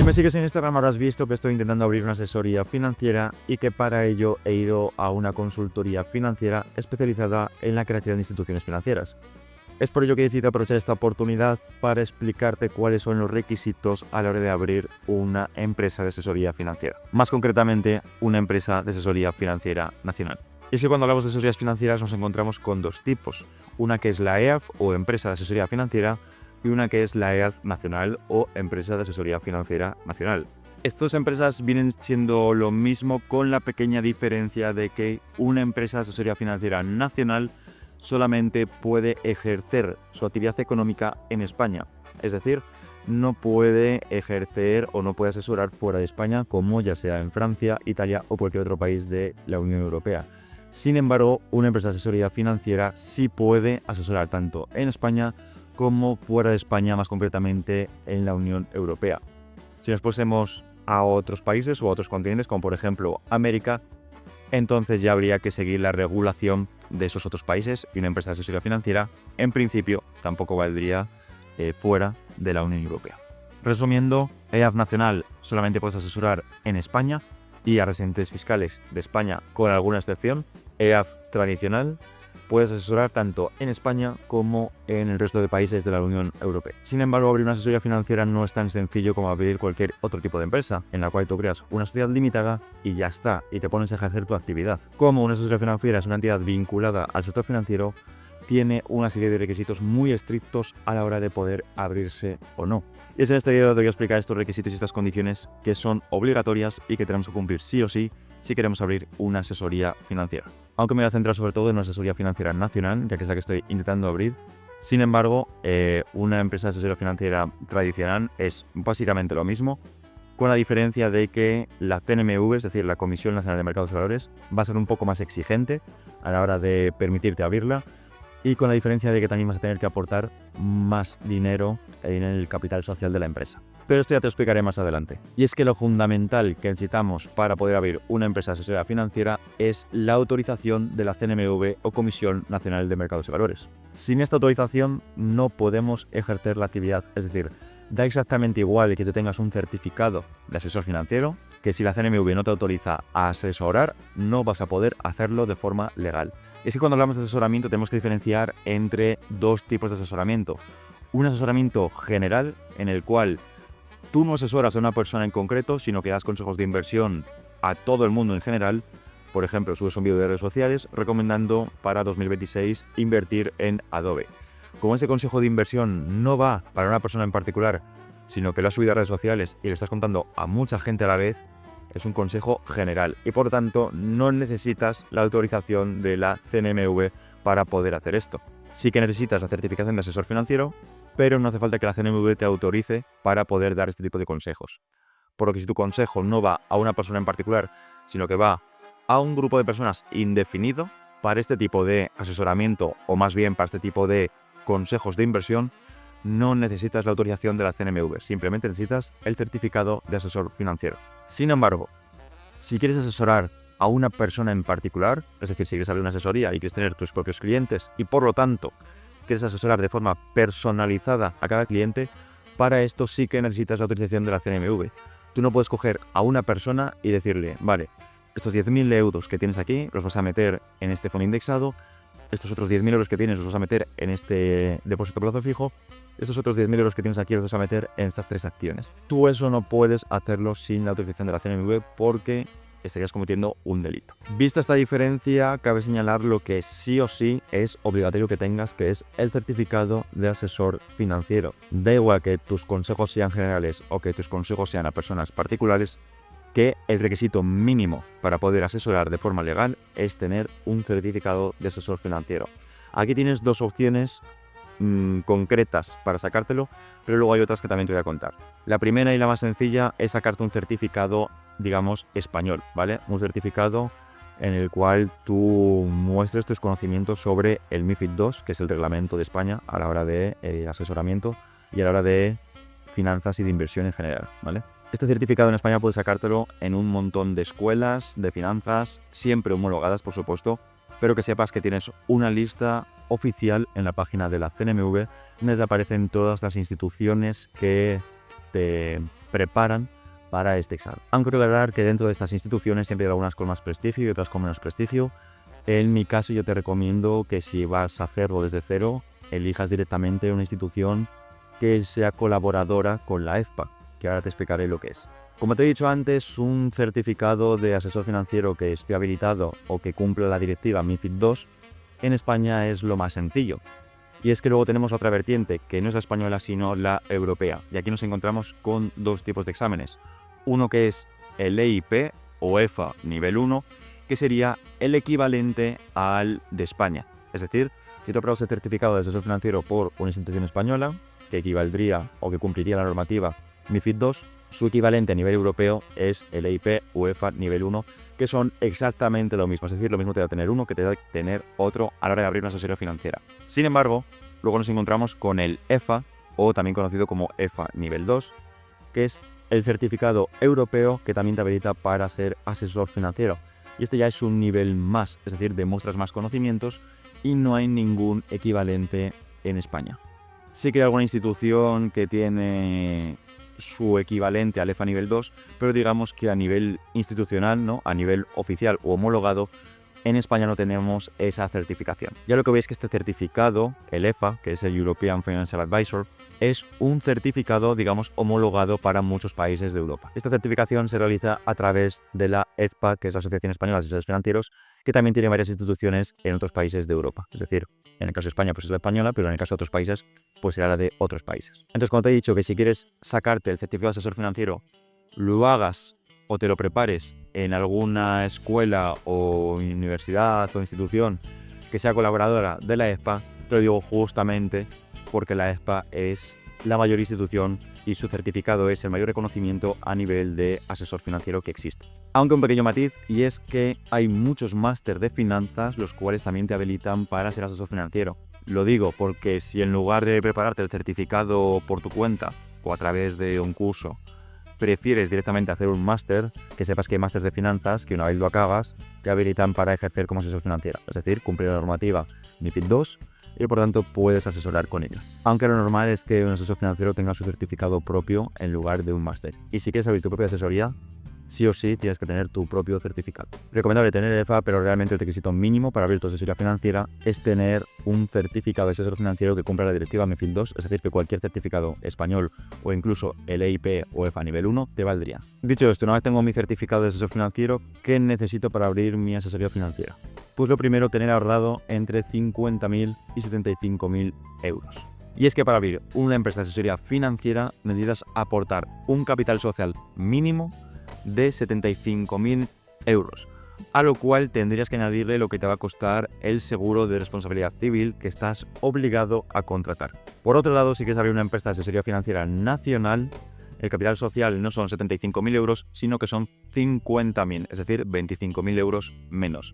Si me sigues en Instagram habrás visto que estoy intentando abrir una asesoría financiera y que para ello he ido a una consultoría financiera especializada en la creación de instituciones financieras. Es por ello que he decidido aprovechar esta oportunidad para explicarte cuáles son los requisitos a la hora de abrir una empresa de asesoría financiera. Más concretamente, una empresa de asesoría financiera nacional. Y es que cuando hablamos de asesorías financieras nos encontramos con dos tipos. Una que es la EAF o empresa de asesoría financiera y una que es la EAF nacional o empresa de asesoría financiera nacional. Estas dos empresas vienen siendo lo mismo con la pequeña diferencia de que una empresa de asesoría financiera nacional solamente puede ejercer su actividad económica en España. Es decir, no puede ejercer o no puede asesorar fuera de España, como ya sea en Francia, Italia o cualquier otro país de la Unión Europea. Sin embargo, una empresa de asesoría financiera sí puede asesorar tanto en España como fuera de España, más concretamente en la Unión Europea. Si nos puésemos a otros países o a otros continentes, como por ejemplo América, entonces ya habría que seguir la regulación de esos otros países y una empresa de asesoría financiera, en principio, tampoco valdría fuera de la Unión Europea. Resumiendo, EAF nacional solamente puedes asesorar en España y a residentes fiscales de España con alguna excepción. EAF tradicional puedes asesorar tanto en España como en el resto de países de la Unión Europea. Sin embargo, abrir una asesoría financiera no es tan sencillo como abrir cualquier otro tipo de empresa, en la cual tú creas una sociedad limitada y ya está, y te pones a ejercer tu actividad. Como una asesoría financiera es una entidad vinculada al sector financiero, tiene una serie de requisitos muy estrictos a la hora de poder abrirse o no. Y es en este vídeo donde voy a explicar estos requisitos y estas condiciones que son obligatorias y que tenemos que cumplir sí o sí si queremos abrir una asesoría financiera. Aunque me voy a centrar sobre todo en una asesoría financiera nacional, ya que es la que estoy intentando abrir. Sin embargo, una empresa de asesoría financiera tradicional es básicamente lo mismo, con la diferencia de que la CNMV, es decir, la Comisión Nacional de Mercados y Valores, va a ser un poco más exigente a la hora de permitirte abrirla, y con la diferencia de que también vas a tener que aportar más dinero en el capital social de la empresa. Pero esto ya te lo explicaré más adelante. Y es que lo fundamental que necesitamos para poder abrir una empresa de asesoría financiera es la autorización de la CNMV o Comisión Nacional de Mercados y Valores. Sin esta autorización no podemos ejercer la actividad, es decir, da exactamente igual que tú tengas un certificado de asesor financiero, que si la CNMV no te autoriza a asesorar, no vas a poder hacerlo de forma legal. Es que cuando hablamos de asesoramiento tenemos que diferenciar entre dos tipos de asesoramiento. Un asesoramiento general, en el cual tú no asesoras a una persona en concreto, sino que das consejos de inversión a todo el mundo en general. Por ejemplo, subes un vídeo de redes sociales recomendando para 2026 invertir en Adobe. Como ese consejo de inversión no va para una persona en particular, sino que lo has subido a redes sociales y le estás contando a mucha gente a la vez, es un consejo general y por tanto no necesitas la autorización de la CNMV para poder hacer esto. Sí que necesitas la certificación de asesor financiero, pero no hace falta que la CNMV te autorice para poder dar este tipo de consejos. Por lo que si tu consejo no va a una persona en particular, sino que va a un grupo de personas indefinido, para este tipo de asesoramiento o más bien para este tipo de consejos de inversión, no necesitas la autorización de la CNMV, simplemente necesitas el certificado de asesor financiero. Sin embargo, si quieres asesorar a una persona en particular, es decir, si quieres abrir una asesoría y quieres tener tus propios clientes y por lo tanto quieres asesorar de forma personalizada a cada cliente, para esto sí que necesitas la autorización de la CNMV. Tú no puedes coger a una persona y decirle, vale, estos 10.000 euros que tienes aquí los vas a meter en este fondo indexado, estos otros 10.000 euros que tienes los vas a meter en este depósito a plazo fijo, estos otros 10.000 euros que tienes aquí los vas a meter en estas 3 acciones. Tú eso no puedes hacerlo sin la autorización de la CNMV porque estarías cometiendo un delito. Vista esta diferencia, cabe señalar lo que sí o sí es obligatorio que tengas, que es el certificado de asesor financiero. Da igual que tus consejos sean generales o que tus consejos sean a personas particulares, que el requisito mínimo para poder asesorar de forma legal es tener un certificado de asesor financiero. Aquí tienes dos opciones concretas para sacártelo, pero luego hay otras que también te voy a contar. La primera y la más sencilla es sacarte un certificado, digamos, español, ¿vale? Un certificado en el cual tú muestres tus conocimientos sobre el MiFID II, que es el reglamento de España a la hora de asesoramiento y a la hora de finanzas y de inversión en general, ¿vale? Este certificado en España puedes sacártelo en un montón de escuelas de finanzas, siempre homologadas, por supuesto, pero que sepas que tienes una lista oficial en la página de la CNMV donde te aparecen todas las instituciones que te preparan para este examen. Aunque recordar que dentro de estas instituciones siempre hay algunas con más prestigio y otras con menos prestigio. En mi caso yo te recomiendo que si vas a hacerlo desde cero, elijas directamente una institución que sea colaboradora con la EFPA, que ahora te explicaré lo que es. Como te he dicho antes, un certificado de asesor financiero que esté habilitado o que cumpla la directiva MiFID II en España es lo más sencillo. Y es que luego tenemos otra vertiente, que no es la española sino la europea. Y aquí nos encontramos con dos tipos de exámenes. Uno que es el EIP o EFA nivel 1, que sería el equivalente al de España. Es decir, si tú apruebas el certificado de asesor financiero por una institución española, que equivaldría o que cumpliría la normativa MiFID II, su equivalente a nivel europeo es el EIP o EFA nivel 1, que son exactamente lo mismo. Es decir, lo mismo te da tener uno que te da tener otro a la hora de abrir una asesoría financiera. Sin embargo, luego nos encontramos con el EFA, o también conocido como EFA nivel 2, que es el certificado europeo que también te habilita para ser asesor financiero. Y este ya es un nivel más, es decir, demuestras más conocimientos y no hay ningún equivalente en España. Sí que hay alguna institución que tiene su equivalente al EFA nivel 2, pero digamos que a nivel institucional, ¿no? A nivel oficial o homologado, en España no tenemos esa certificación. Ya lo que veis es que este certificado, el EFA, que es el European Financial Advisor, es un certificado, digamos, homologado para muchos países de Europa. Esta certificación se realiza a través de la EFPA, que es la Asociación Española de Asesores Financieros, que también tiene varias instituciones en otros países de Europa. Es decir, en el caso de España pues es la española, pero en el caso de otros países pues será la de otros países. Entonces, cuando te he dicho que si quieres sacarte el certificado de asesor financiero, lo hagas o te lo prepares en alguna escuela o universidad o institución que sea colaboradora de la EFPA, te lo digo justamente porque la EFPA es la mayor institución y su certificado es el mayor reconocimiento a nivel de asesor financiero que existe. Aunque un pequeño matiz, y es que hay muchos máster de finanzas los cuales también te habilitan para ser asesor financiero. Lo digo porque si en lugar de prepararte el certificado por tu cuenta o a través de un curso, prefieres directamente hacer un máster, que sepas que hay másteres de finanzas que una vez lo acabas te habilitan para ejercer como asesor financiero, es decir, cumplir la normativa MiFID II y por tanto puedes asesorar con ellos. Aunque lo normal es que un asesor financiero tenga su certificado propio en lugar de un máster. Y si quieres abrir tu propia asesoría, sí o sí tienes que tener tu propio certificado. Recomendable tener EFA, pero realmente el requisito mínimo para abrir tu asesoría financiera es tener un certificado de asesor financiero que cumpla la directiva MiFID II, es decir, que cualquier certificado español o incluso el EIP o EFA nivel 1 te valdría. Dicho esto, una vez tengo mi certificado de asesor financiero, ¿qué necesito para abrir mi asesoría financiera? Pues lo primero, tener ahorrado entre 50.000 y 75.000 euros. Y es que para abrir una empresa de asesoría financiera necesitas aportar un capital social mínimo de 75.000 euros, a lo cual tendrías que añadirle lo que te va a costar el seguro de responsabilidad civil que estás obligado a contratar. Por otro lado, si quieres abrir una empresa de asesoría financiera nacional, el capital social no son 75.000 euros, sino que son 50.000, es decir, 25.000 euros menos.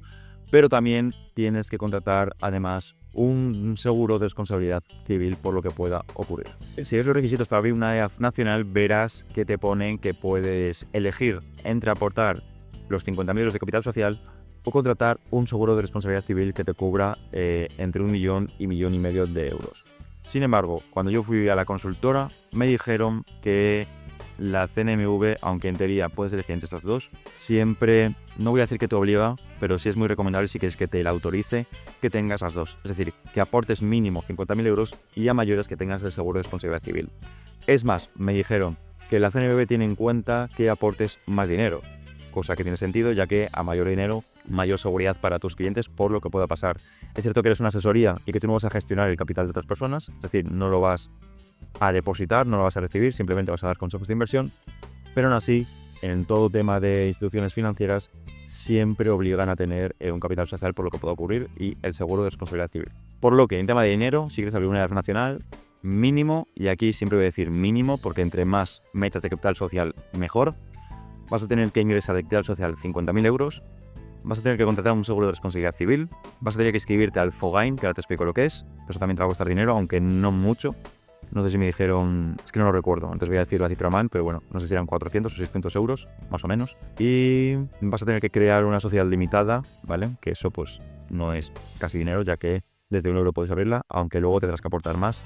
Pero también tienes que contratar además un seguro de responsabilidad civil por lo que pueda ocurrir. Si ves los requisitos para abrir una EAF nacional, verás que te ponen que puedes elegir entre aportar los 50.000 euros de capital social o contratar un seguro de responsabilidad civil que te cubra entre 1 millón y 1,5 millones de euros. Sin embargo, cuando yo fui a la consultora, me dijeron que la CNMV, aunque en teoría puedes elegir entre estas dos, siempre, no voy a decir que te obliga, pero sí es muy recomendable si quieres que te la autorice, que tengas las dos. Es decir, que aportes mínimo 50.000 euros y a mayores que tengas el seguro de responsabilidad civil. Es más, me dijeron que la CNMV tiene en cuenta que aportes más dinero, cosa que tiene sentido ya que a mayor dinero, mayor seguridad para tus clientes por lo que pueda pasar. Es cierto que eres una asesoría y que tú no vas a gestionar el capital de otras personas, es decir, no lo vas a depositar, no lo vas a recibir, simplemente vas a dar consejos de inversión, pero aún así, en todo tema de instituciones financieras, siempre obligan a tener un capital social por lo que pueda ocurrir y el seguro de responsabilidad civil. Por lo que en tema de dinero, si quieres abrir una EAF nacional, mínimo, y aquí siempre voy a decir mínimo, porque entre más metas de capital social, mejor, vas a tener que ingresar de capital social 50.000 euros, vas a tener que contratar un seguro de responsabilidad civil, vas a tener que inscribirte al FOGAIN, que ahora te explico lo que es, pero eso también te va a costar dinero, aunque no mucho. No sé si me dijeron, es que no lo recuerdo, antes voy a decir la cifra mal, pero bueno, no sé si eran 400 o 600 euros, más o menos. Y vas a tener que crear una sociedad limitada, ¿vale? Que eso pues no es casi dinero, ya que desde 1 euro puedes abrirla, aunque luego tendrás que aportar más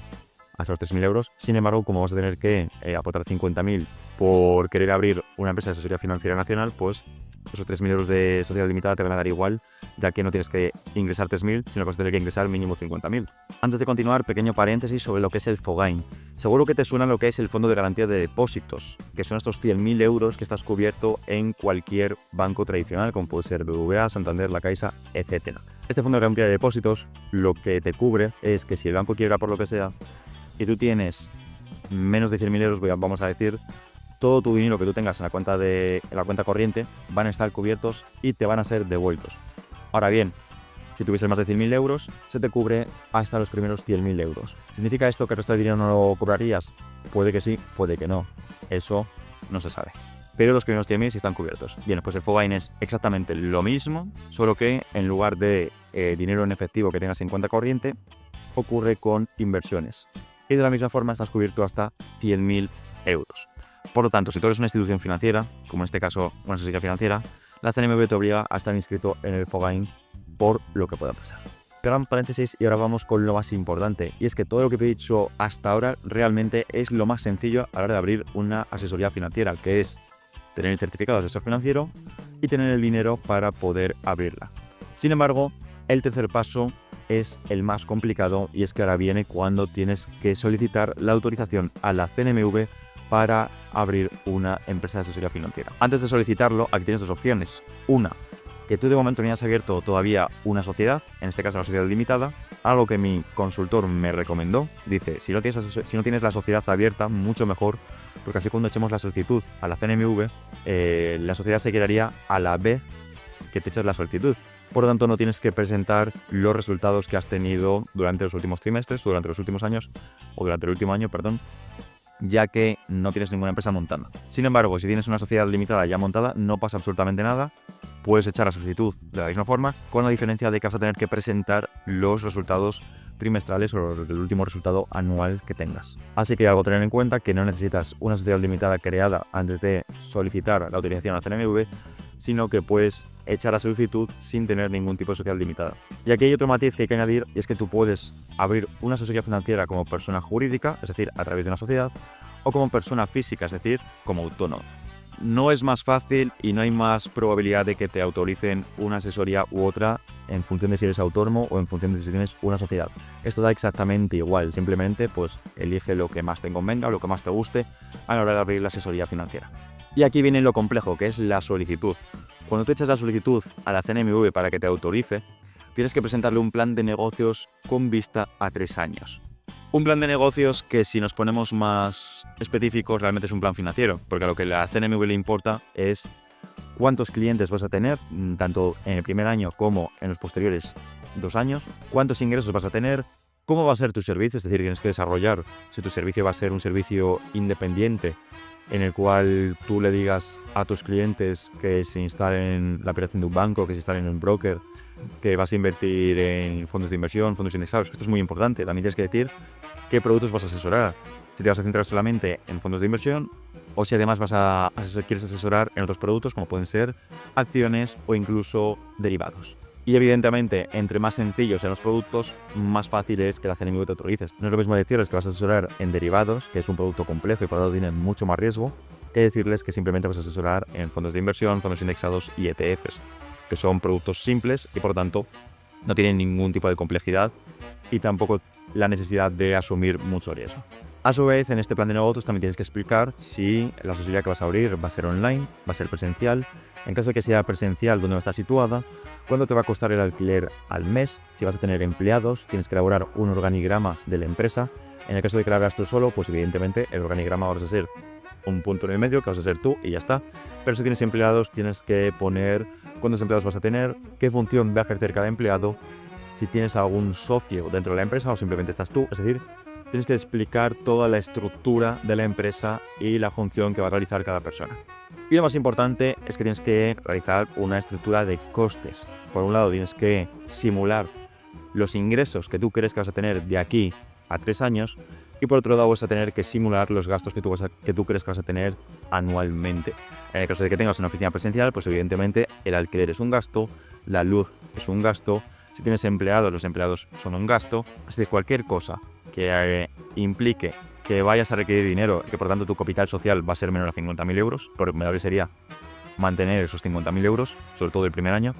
hasta los 3.000 euros. Sin embargo, como vas a tener que aportar 50.000 por querer abrir una empresa de asesoría financiera nacional, pues esos 3.000 euros de sociedad limitada te van a dar igual, ya que no tienes que ingresar 3.000, sino que vas a tener que ingresar mínimo 50.000. Antes de continuar, pequeño paréntesis sobre lo que es el FOGAIN. Seguro que te suena lo que es el Fondo de Garantía de Depósitos, que son estos 100.000 euros que estás cubierto en cualquier banco tradicional, como puede ser BBVA, Santander, La Caixa, etc. Este Fondo de Garantía de Depósitos lo que te cubre es que si el banco quiebra por lo que sea y tú tienes menos de 100.000 euros, vamos a decir, todo tu dinero que tú tengas en la cuenta corriente van a estar cubiertos y te van a ser devueltos. Ahora bien, si tuvieses más de 100.000 euros, se te cubre hasta los primeros 100.000 euros. ¿Significa esto que el resto de dinero no lo cobrarías? Puede que sí, puede que no. Eso no se sabe. Pero los primeros 100.000 sí están cubiertos. Bien, pues el FOGAIN es exactamente lo mismo, solo que en lugar de dinero en efectivo que tengas en cuenta corriente, ocurre con inversiones. Y de la misma forma estás cubierto hasta 100.000 euros. Por lo tanto, si tú eres una institución financiera, como en este caso una sociedad financiera, la CNMV te obliga a estar inscrito en el FOGAIN por lo que pueda pasar. Gran paréntesis y ahora vamos con lo más importante, y es que todo lo que te he dicho hasta ahora realmente es lo más sencillo a la hora de abrir una asesoría financiera, que es tener el certificado de asesor financiero y tener el dinero para poder abrirla. Sin embargo, el tercer paso es el más complicado, y es que ahora viene cuando tienes que solicitar la autorización a la CNMV para abrir una empresa de asesoría financiera. Antes de solicitarlo, aquí tienes dos opciones. Una, que tú de momento no hayas abierto todavía una sociedad, en este caso una sociedad limitada, algo que mi consultor me recomendó. Dice, si no tienes la sociedad abierta, mucho mejor, porque así cuando echemos la solicitud a la CNMV, la sociedad se quedaría a la vez que te echas la solicitud. Por lo tanto, no tienes que presentar los resultados que has tenido durante los últimos trimestres, o durante los últimos años, o durante el último año, perdón, ya que no tienes ninguna empresa montada. Sin embargo, si tienes una sociedad limitada ya montada, no pasa absolutamente nada. Puedes echar la solicitud de la misma forma, con la diferencia de que vas a tener que presentar los resultados trimestrales o el último resultado anual que tengas. Así que algo a tener en cuenta, que no necesitas una sociedad limitada creada antes de solicitar la autorización a la CNMV, sino que puedes echar la solicitud sin tener ningún tipo de sociedad limitada. Y aquí hay otro matiz que hay que añadir, y es que tú puedes abrir una sociedad financiera como persona jurídica, es decir, a través de una sociedad, o como persona física, es decir, como autónomo. No es más fácil y no hay más probabilidad de que te autoricen una asesoría u otra en función de si eres autónomo o en función de si tienes una sociedad. Esto da exactamente igual, simplemente pues elige lo que más te convenga o lo que más te guste a la hora de abrir la asesoría financiera. Y aquí viene lo complejo, que es la solicitud. Cuando tú echas la solicitud a la CNMV para que te autorice, tienes que presentarle un plan de negocios con vista a 3 años. Un plan de negocios que, si nos ponemos más específicos, realmente es un plan financiero, porque a lo que la CNMV le importa es cuántos clientes vas a tener, tanto en el primer año como en los posteriores 2 años, cuántos ingresos vas a tener, cómo va a ser tu servicio, es decir, tienes que desarrollar si tu servicio va a ser un servicio independiente, en el cual tú le digas a tus clientes que se instalen la operación de un banco, que se instalen en un broker, que vas a invertir en fondos de inversión, fondos indexados. Esto es muy importante. También tienes que decir qué productos vas a asesorar. Si te vas a centrar solamente en fondos de inversión, o si además quieres asesorar en otros productos, como pueden ser acciones o incluso derivados. Y evidentemente, entre más sencillos sean los productos, más fácil es que la CNMV te autorices. No es lo mismo decirles que vas a asesorar en derivados, que es un producto complejo y por lo tanto tiene mucho más riesgo, que decirles que simplemente vas a asesorar en fondos de inversión, fondos indexados y ETFs, que son productos simples y por lo tanto no tienen ningún tipo de complejidad y tampoco la necesidad de asumir mucho riesgo. A su vez, en este plan de negocios también tienes que explicar si la asesoría que vas a abrir va a ser online, va a ser presencial. En caso de que sea presencial, dónde va a estar situada, cuánto te va a costar el alquiler al mes, si vas a tener empleados, tienes que elaborar un organigrama de la empresa. En el caso de que la hagas tú solo, pues evidentemente el organigrama va a ser un punto en el medio, que vas a ser tú y ya está. Pero si tienes empleados, tienes que poner cuántos empleados vas a tener, qué función va a ejercer cada empleado, si tienes algún socio dentro de la empresa o simplemente estás tú, es decir, tienes que explicar toda la estructura de la empresa y la función que va a realizar cada persona. Y lo más importante es que tienes que realizar una estructura de costes. Por un lado, tienes que simular los ingresos que tú crees que vas a tener de aquí a 3 años y por otro lado vas a tener que simular los gastos que tú crees que vas a tener anualmente. En el caso de que tengas una oficina presencial, pues evidentemente el alquiler es un gasto, la luz es un gasto, si tienes empleados, los empleados son un gasto, es decir, cualquier cosa que implique que vayas a requerir dinero y que por tanto tu capital social va a ser menor a 50.000 euros, lo recomendable sería mantener esos 50.000 euros, sobre todo el primer año,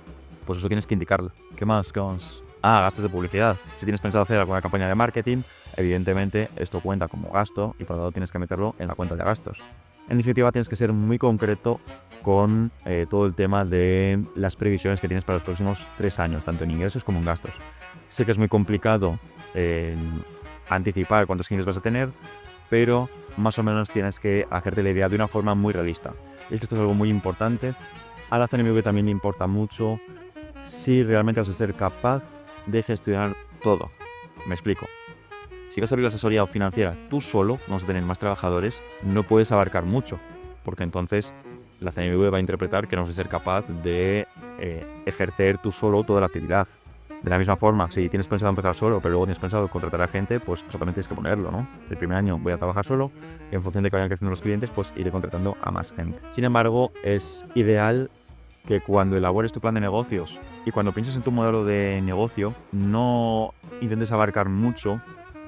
pues eso tienes que indicarlo. ¿Qué más? Gastos de publicidad. Si tienes pensado hacer alguna campaña de marketing, evidentemente esto cuenta como gasto y por lo tanto tienes que meterlo en la cuenta de gastos. En definitiva, tienes que ser muy concreto con todo el tema de las previsiones que tienes para los próximos 3 años, tanto en ingresos como en gastos. Sé que es muy complicado anticipar cuántos ingresos vas a tener, pero más o menos tienes que hacerte la idea de una forma muy realista. Y es que esto es algo muy importante. A la CNMV también le importa mucho si realmente vas a ser capaz de gestionar todo. Me explico. Si vas a abrir la asesoría financiera tú solo, vamos a tener más trabajadores, no puedes abarcar mucho, porque entonces la CNMV va a interpretar que no vas a ser capaz de ejercer tú solo toda la actividad. De la misma forma, si tienes pensado empezar solo, pero luego tienes pensado contratar a gente, pues solamente tienes que ponerlo, ¿no? El primer año voy a trabajar solo y en función de que vayan creciendo los clientes, pues iré contratando a más gente. Sin embargo, es ideal que cuando elabores tu plan de negocios y cuando pienses en tu modelo de negocio, no intentes abarcar mucho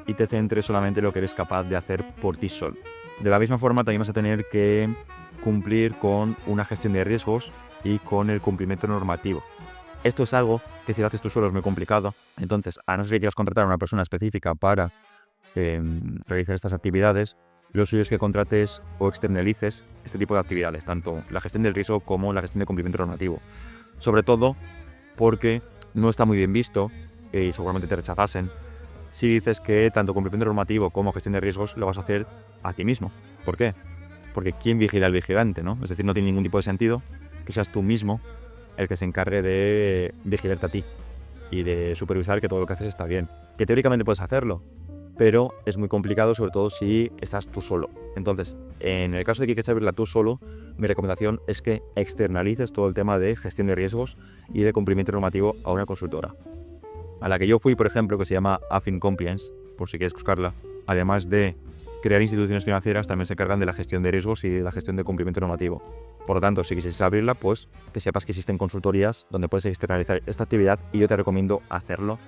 y te centres solamente en lo que eres capaz de hacer por ti solo. De la misma forma, también vas a tener que cumplir con una gestión de riesgos y con el cumplimiento normativo. Esto es algo que si lo haces tú solo es muy complicado. Entonces, a no ser que quieras contratar a una persona específica para realizar estas actividades, lo suyo es que contrates o externalices este tipo de actividades, tanto la gestión del riesgo como la gestión de cumplimiento normativo. Sobre todo porque no está muy bien visto, y seguramente te rechazasen, si dices que tanto cumplimiento normativo como gestión de riesgos lo vas a hacer a ti mismo. ¿Por qué? Porque ¿quién vigila al vigilante, no? Es decir, no tiene ningún tipo de sentido que seas tú mismo el que se encargue de vigilarte a ti y de supervisar que todo lo que haces está bien. Que teóricamente puedes hacerlo, pero es muy complicado, sobre todo si estás tú solo. Entonces, en el caso de que quieras abrirla tú solo, mi recomendación es que externalices todo el tema de gestión de riesgos y de cumplimiento normativo a una consultora. A la que yo fui, por ejemplo, que se llama Affin Compliance, por si quieres buscarla, además de crear instituciones financieras, también se encargan de la gestión de riesgos y de la gestión de cumplimiento normativo. Por lo tanto, si quisieses abrirla, pues que sepas que existen consultorías donde puedes externalizar esta actividad y yo te recomiendo hacerlo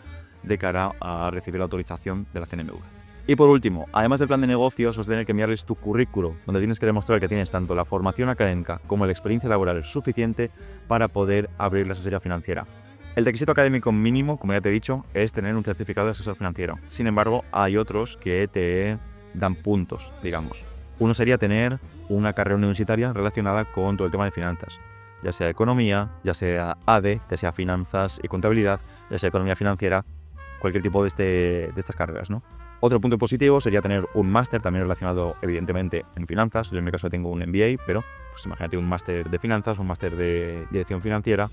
de cara a recibir la autorización de la CNMV. Y por último, además del plan de negocios, vas a tener que enviarles tu currículo, donde tienes que demostrar que tienes tanto la formación académica como la experiencia laboral suficiente para poder abrir la asesoría financiera. El requisito académico mínimo, como ya te he dicho, es tener un certificado de asesor financiero. Sin embargo, hay otros que te dan puntos, digamos. Uno sería tener una carrera universitaria relacionada con todo el tema de finanzas, ya sea economía, ya sea ADE, ya sea finanzas y contabilidad, ya sea economía financiera, cualquier tipo de estas carreras, ¿no? Otro punto positivo sería tener un máster también relacionado evidentemente en finanzas. Yo en mi caso tengo un MBA, pero pues imagínate un máster de finanzas, un máster de dirección financiera,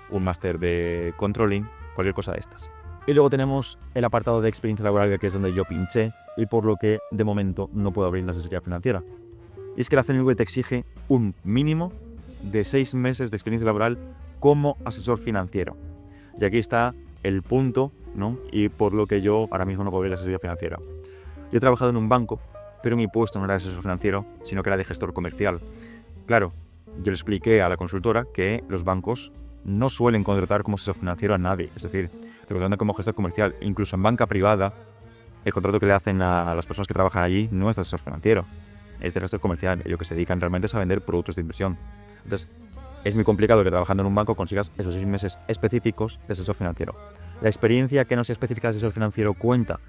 un máster de controlling, cualquier cosa de estas. Y luego tenemos el apartado de experiencia laboral, que es donde yo pinché y por lo que de momento no puedo abrir la asesoría financiera. Y es que la CNMV te exige un mínimo de 6 meses de experiencia laboral como asesor financiero. Y aquí está el punto, ¿no? Y por lo que yo ahora mismo no puedo abrir la asesoría financiera. Yo he trabajado en un banco, pero mi puesto no era de asesor financiero, sino que era de gestor comercial. Claro, yo le expliqué a la consultora que los bancos no suelen contratar como asesor financiero a nadie. Es decir, te contratan como gestor comercial. Incluso en banca privada, el contrato que le hacen a las personas que trabajan allí no es de asesor financiero, es de gestor comercial. Ellos que se dedican realmente es a vender productos de inversión. Entonces, es muy complicado que trabajando en un banco consigas esos 6 meses específicos de asesor financiero. La experiencia que no sea específica de asesor financiero cuenta.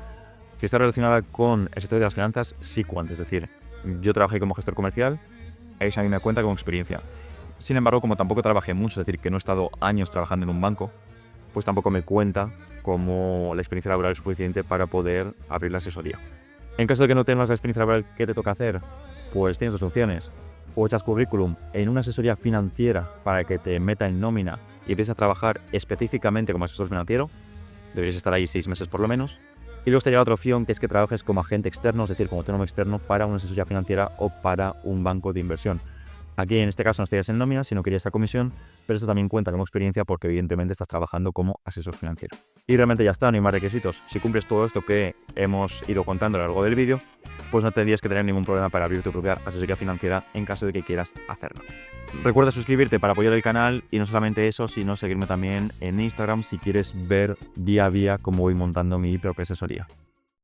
Si está relacionada con el sector de las finanzas, sí cuenta. Es decir, yo trabajé como gestor comercial, eso a mí me cuenta como experiencia. Sin embargo, como tampoco trabajé mucho, es decir, que no he estado años trabajando en un banco, pues tampoco me cuenta como la experiencia laboral es suficiente para poder abrir la asesoría. En caso de que no tengas la experiencia laboral, ¿qué te toca hacer? Pues tienes dos opciones. O echas currículum en una asesoría financiera para que te meta en nómina y empieces a trabajar específicamente como asesor financiero. Deberías estar ahí 6 meses por lo menos. Y luego estaría la otra opción, que es que trabajes como agente externo, es decir, como autónomo externo para una asesoría financiera o para un banco de inversión. Aquí en este caso no estarías en nómina, sino que irías a comisión, pero esto también cuenta como experiencia porque evidentemente estás trabajando como asesor financiero. Y realmente ya está, no hay más requisitos. Si cumples todo esto que hemos ido contando a lo largo del vídeo, pues no tendrías que tener ningún problema para abrir tu propia asesoría financiera en caso de que quieras hacerlo. Recuerda suscribirte para apoyar el canal y no solamente eso, sino seguirme también en Instagram si quieres ver día a día cómo voy montando mi propia asesoría.